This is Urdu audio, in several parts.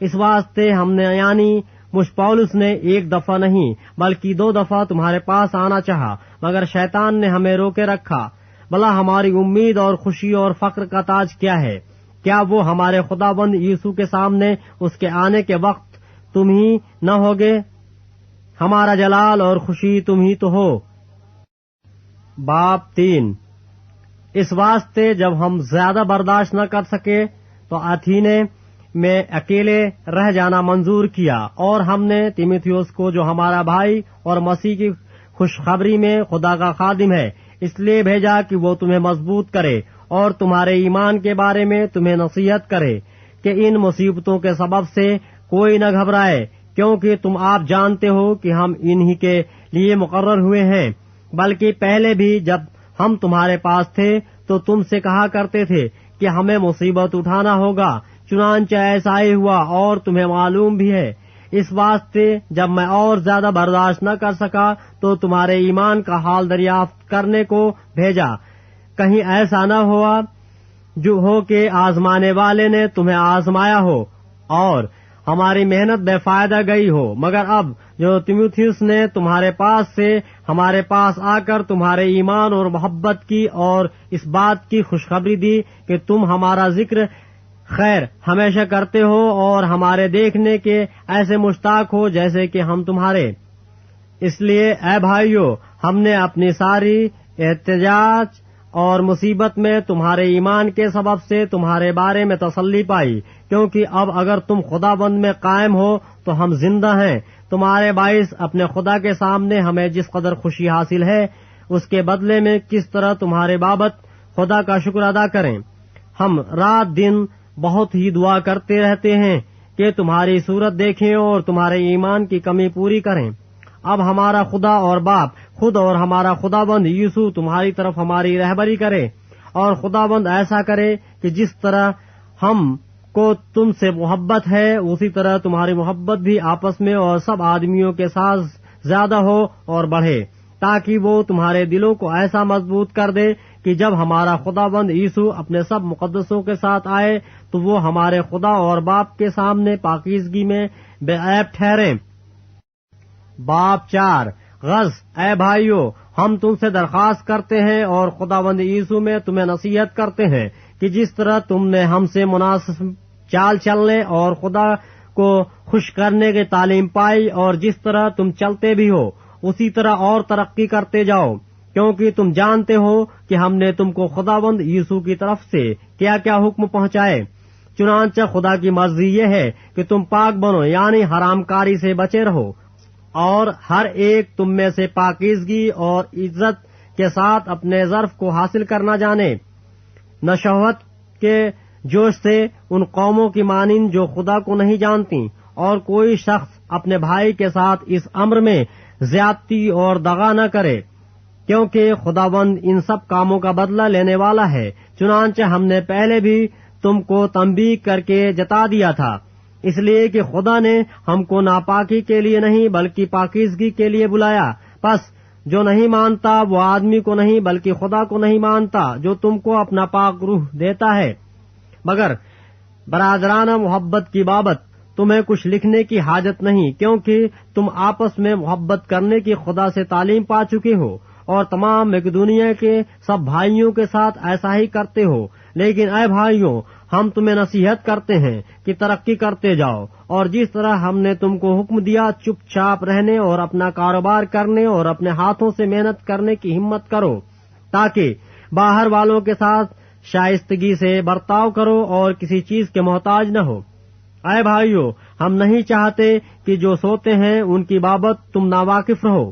اس واسطے ہم نے یعنی مجھ پولس نے ایک دفعہ نہیں بلکہ 2 دفعہ تمہارے پاس آنا چاہا، مگر شیطان نے ہمیں روکے رکھا۔ بھلا ہماری امید اور خوشی اور فخر کا تاج کیا ہے؟ کیا وہ ہمارے خداوند یسوع کے سامنے اس کے آنے کے وقت تم ہی نہ ہوگے؟ ہمارا جلال اور خوشی تم ہی تو ہو۔ باب 3۔ اس واسطے جب ہم زیادہ برداشت نہ کر سکے تو اتھینے میں اکیلے رہ جانا منظور کیا، اور ہم نے تیموتھیوس کو جو ہمارا بھائی اور مسیح کی خوشخبری میں خدا کا خادم ہے اس لیے بھیجا کہ وہ تمہیں مضبوط کرے اور تمہارے ایمان کے بارے میں تمہیں نصیحت کرے کہ ان مصیبتوں کے سبب سے کوئی نہ گھبرائے، کیونکہ تم آپ جانتے ہو کہ ہم انہی کے لیے مقرر ہوئے ہیں۔ بلکہ پہلے بھی جب ہم تمہارے پاس تھے تو تم سے کہا کرتے تھے کہ ہمیں مصیبت اٹھانا ہوگا، چنانچہ ایسا ہی ہوا اور تمہیں معلوم بھی ہے۔ اس واسطے جب میں اور زیادہ برداشت نہ کر سکا تو تمہارے ایمان کا حال دریافت کرنے کو بھیجا، کہیں ایسا نہ ہوا جو ہو کہ آزمانے والے نے تمہیں آزمایا ہو اور ہماری محنت بے فائدہ گئی ہو، مگر اب جو تیموتھیوس نے تمہارے پاس سے ہمارے پاس آ کر تمہارے ایمان اور محبت کی اور اس بات کی خوشخبری دی کہ تم ہمارا ذکر خیر ہمیشہ کرتے ہو اور ہمارے دیکھنے کے ایسے مشتاق ہو جیسے کہ ہم تمہارے۔ اس لیے اے بھائیو، ہم نے اپنی ساری احتجاج اور مصیبت میں تمہارے ایمان کے سبب سے تمہارے بارے میں تسلی پائی، کیونکہ اب اگر تم خداوند میں قائم ہو تو ہم زندہ ہیں۔ تمہارے باعث اپنے خدا کے سامنے ہمیں جس قدر خوشی حاصل ہے اس کے بدلے میں کس طرح تمہارے بابت خدا کا شکر ادا کریں۔ ہم رات دن بہت ہی دعا کرتے رہتے ہیں کہ تمہاری صورت دیکھیں اور تمہارے ایمان کی کمی پوری کریں۔ اب ہمارا خدا اور باپ خود اور ہمارا خداوند یسوع تمہاری طرف ہماری رہبری کرے، اور خداوند ایسا کرے کہ جس طرح ہم کو تم سے محبت ہے اسی طرح تمہاری محبت بھی آپس میں اور سب آدمیوں کے ساتھ زیادہ ہو اور بڑھے، تاکہ وہ تمہارے دلوں کو ایسا مضبوط کر دے کہ جب ہمارا خداوند یسوع اپنے سب مقدسوں کے ساتھ آئے تو وہ ہمارے خدا اور باپ کے سامنے پاکیزگی میں بے عیب ٹھہرے۔ باب 4۔ غرض اے بھائیو، ہم تم سے درخواست کرتے ہیں اور خداوند یسوع میں تمہیں نصیحت کرتے ہیں کہ جس طرح تم نے ہم سے مناسب چال چلنے اور خدا کو خوش کرنے کی تعلیم پائی اور جس طرح تم چلتے بھی ہو اسی طرح اور ترقی کرتے جاؤ، کیونکہ تم جانتے ہو کہ ہم نے تم کو خداوند یسوع کی طرف سے کیا کیا حکم پہنچائے۔ چنانچہ خدا کی مرضی یہ ہے کہ تم پاک بنو، یعنی حرام کاری سے بچے رہو، اور ہر ایک تم میں سے پاکیزگی اور عزت کے ساتھ اپنے ظرف کو حاصل کرنا جانے، نہ شہوت کے جوش سے ان قوموں کی مانند جو خدا کو نہیں جانتی، اور کوئی شخص اپنے بھائی کے ساتھ اس امر میں زیادتی اور دغا نہ کرے، کیونکہ خداوند ان سب کاموں کا بدلہ لینے والا ہے۔ چنانچہ ہم نے پہلے بھی تم کو تنبیہ کر کے جتا دیا تھا، اس لیے کہ خدا نے ہم کو ناپاکی کے لیے نہیں بلکہ پاکیزگی کے لیے بلایا۔ پس جو نہیں مانتا وہ آدمی کو نہیں بلکہ خدا کو نہیں مانتا جو تم کو اپنا پاک روح دیتا ہے۔ مگر برادرانہ محبت کی بابت تمہیں کچھ لکھنے کی حاجت نہیں، کیونکہ تم آپس میں محبت کرنے کی خدا سے تعلیم پا چکے ہو اور تمام مقدونیہ کے سب بھائیوں کے ساتھ ایسا ہی کرتے ہو۔ لیکن اے بھائیوں، ہم تمہیں نصیحت کرتے ہیں کہ ترقی کرتے جاؤ، اور جس طرح ہم نے تم کو حکم دیا چپ چاپ رہنے اور اپنا کاروبار کرنے اور اپنے ہاتھوں سے محنت کرنے کی ہمت کرو، تاکہ باہر والوں کے ساتھ شائستگی سے برتاؤ کرو اور کسی چیز کے محتاج نہ ہو۔ اے بھائیو، ہم نہیں چاہتے کہ جو سوتے ہیں ان کی بابت تم ناواقف رہو،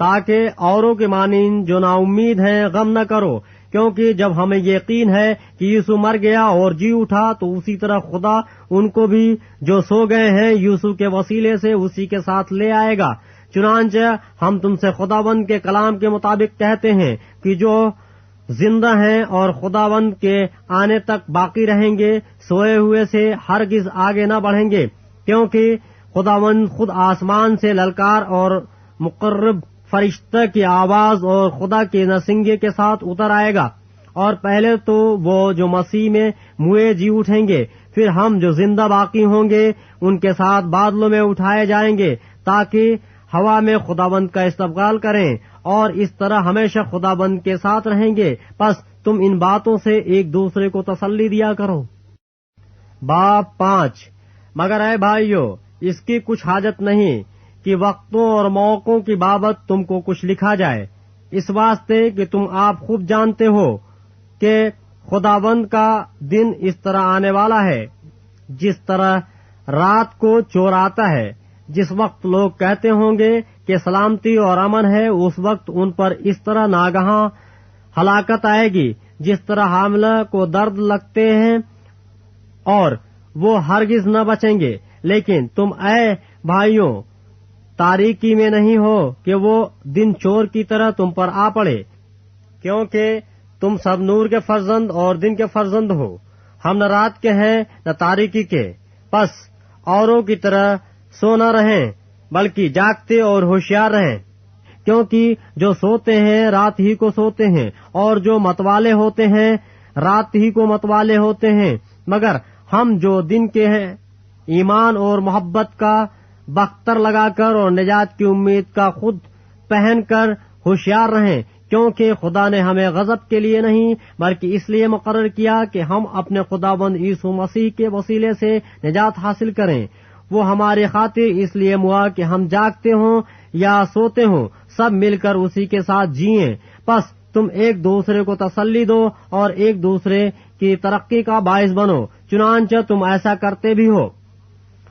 تاکہ اوروں کے مانند جو نا امید ہیں غم نہ کرو، کیونکہ جب ہمیں یقین ہے کہ یسوع مر گیا اور جی اٹھا تو اسی طرح خدا ان کو بھی جو سو گئے ہیں یسوع کے وسیلے سے اسی کے ساتھ لے آئے گا۔ چنانچہ ہم تم سے خداوند کے کلام کے مطابق کہتے ہیں کہ جو زندہ ہیں اور خداوند کے آنے تک باقی رہیں گے سوئے ہوئے سے ہرگز آگے نہ بڑھیں گے، کیونکہ خداوند خود آسمان سے للکار اور مقرب فرشتہ کی آواز اور خدا کے نسنگے کے ساتھ اتر آئے گا، اور پہلے تو وہ جو مسیح میں موئے جی اٹھیں گے، پھر ہم جو زندہ باقی ہوں گے ان کے ساتھ بادلوں میں اٹھائے جائیں گے تاکہ ہوا میں خداوند کا استقبال کریں اور اس طرح ہمیشہ خداوند کے ساتھ رہیں گے. پس تم ان باتوں سے ایک دوسرے کو تسلی دیا کرو. باب 5. مگر اے بھائیو اس کی کچھ حاجت نہیں کہ وقتوں اور موقعوں کی بابت تم کو کچھ لکھا جائے، اس واسطے کہ تم آپ خوب جانتے ہو کہ خداوند کا دن اس طرح آنے والا ہے جس طرح رات کو چور آتا ہے. جس وقت لوگ کہتے ہوں گے کہ سلامتی اور امن ہے، اس وقت ان پر اس طرح ناگہاں ہلاکت آئے گی جس طرح حاملہ کو درد لگتے ہیں اور وہ ہرگز نہ بچیں گے. لیکن تم اے بھائیوں تاریکی میں نہیں ہو کہ وہ دن چور کی طرح تم پر آ پڑے، کیونکہ تم سب نور کے فرزند اور دن کے فرزند ہو. ہم نہ رات کے ہیں نہ تاریکی کے. پس اوروں کی طرح سو نہ رہیں بلکہ جاگتے اور ہوشیار رہیں، کیونکہ جو سوتے ہیں رات ہی کو سوتے ہیں اور جو متوالے ہوتے ہیں رات ہی کو متوالے ہوتے ہیں. مگر ہم جو دن کے ہیں ایمان اور محبت کا بختر لگا کر اور نجات کی امید کا خود پہن کر ہوشیار رہیں، کیونکہ خدا نے ہمیں غضب کے لیے نہیں بلکہ اس لیے مقرر کیا کہ ہم اپنے خداوند یسوع مسیح کے وسیلے سے نجات حاصل کریں. وہ ہماری خاطر اس لیے ہوا کہ ہم جاگتے ہوں یا سوتے ہوں سب مل کر اسی کے ساتھ جیئیں. پس تم ایک دوسرے کو تسلی دو اور ایک دوسرے کی ترقی کا باعث بنو، چنانچہ تم ایسا کرتے بھی ہو.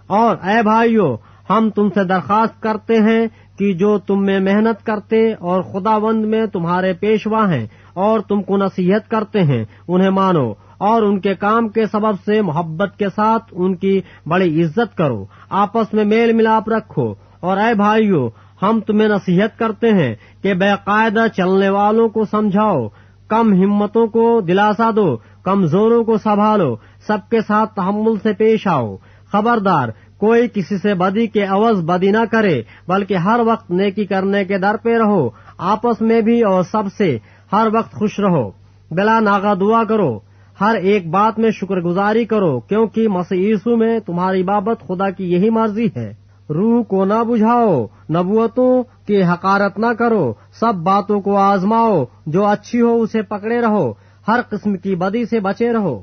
اور اے بھائیو ہم تم سے درخواست کرتے ہیں کہ جو تم میں محنت کرتے اور خداوند میں تمہارے پیشوا ہیں اور تم کو نصیحت کرتے ہیں انہیں مانو اور ان کے کام کے سبب سے محبت کے ساتھ ان کی بڑی عزت کرو. آپس میں میل ملاپ رکھو. اور اے بھائیو ہم تمہیں نصیحت کرتے ہیں کہ بے قاعدہ چلنے والوں کو سمجھاؤ، کم ہمتوں کو دلاسا دو، کمزوروں کو سنبھالو، سب کے ساتھ تحمل سے پیش آؤ. خبردار کوئی کسی سے بدی کے عوض بدی نہ کرے بلکہ ہر وقت نیکی کرنے کے در پہ رہو. آپس میں بھی اور سب سے ہر وقت خوش رہو، بلا ناغہ دعا کرو، ہر ایک بات میں شکر گزاری کرو، کیونکہ مسیح یسوع میں تمہاری بابت خدا کی یہی مرضی ہے. روح کو نہ بجھاؤ، نبوتوں کی حقارت نہ کرو، سب باتوں کو آزماؤ، جو اچھی ہو اسے پکڑے رہو، ہر قسم کی بدی سے بچے رہو.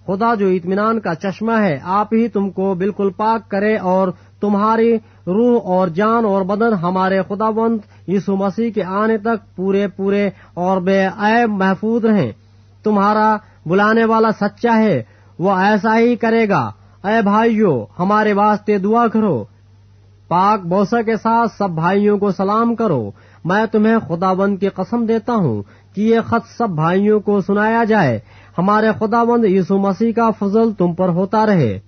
خدا جو اطمینان کا چشمہ ہے آپ ہی تم کو بالکل پاک کرے اور تمہاری روح اور جان اور بدن ہمارے خداوند یسوع مسیح کے آنے تک پورے اور بے عیب محفوظ رہیں. تمہارا بلانے والا سچا ہے، وہ ایسا ہی کرے گا. اے بھائیو ہمارے واسطے دعا کرو. پاک بوسہ کے ساتھ سب بھائیوں کو سلام کرو. میں تمہیں خداوند کی قسم دیتا ہوں کہ یہ خط سب بھائیوں کو سنایا جائے. ہمارے خداوند یسوع مسیح کا فضل تم پر ہوتا رہے.